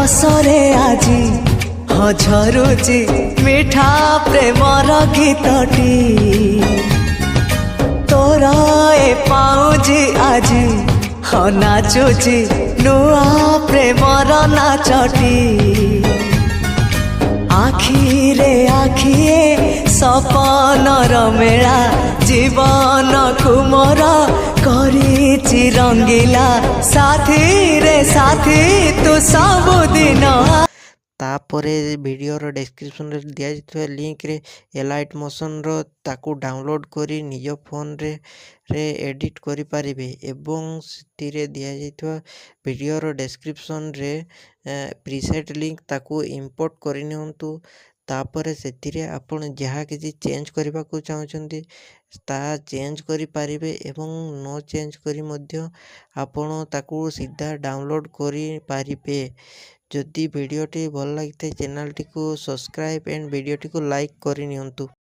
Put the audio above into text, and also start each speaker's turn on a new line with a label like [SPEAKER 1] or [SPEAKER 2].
[SPEAKER 1] ରସରେ ଆଜି ଝରୁଛି ମିଠା ପ୍ରେମର ଗୀତଟି ତୋର ଏ ପାଉଁଜି ଆଜି ନାଚୁଛି ନୂଆ ପ୍ରେମର ନାଚଟି ଆଖିରେ ଆଖିଏ ସପନର ମେଳା ଜୀବନକୁ ମୋର କରିଛି ରଙ୍ଗିଲା ସାଥୀରେ ସାଥୀ ତୁ ସବୁଦିନ।
[SPEAKER 2] तापर वीडियोर डिस्क्रिप्शन रे दिया जाइଥିବା लिंक रे एलाइट मोशन रो ताकू डाउनलोड करी निज फोन रे एडिट करि पारिबे एवं सितिरे दिया जाइଥିବା वीडियोर डिस्क्रिप्शन रे प्रीसेट लिंक ताकू इंपोर्ट करि नियंतु। तापर सेतिरे आपण जहा किछि चेंज करबा को चाहउछन्ती ता चेंज करि पारिबे एवं नो चेंज करी मध्य आपण ताकू सीधा डाउनलोड करि पारिबे। जदि वीडियोटी भल लगी चैनल टी को सब्सक्राइब एंड वीडियोटी को लाइक करि नियंतु।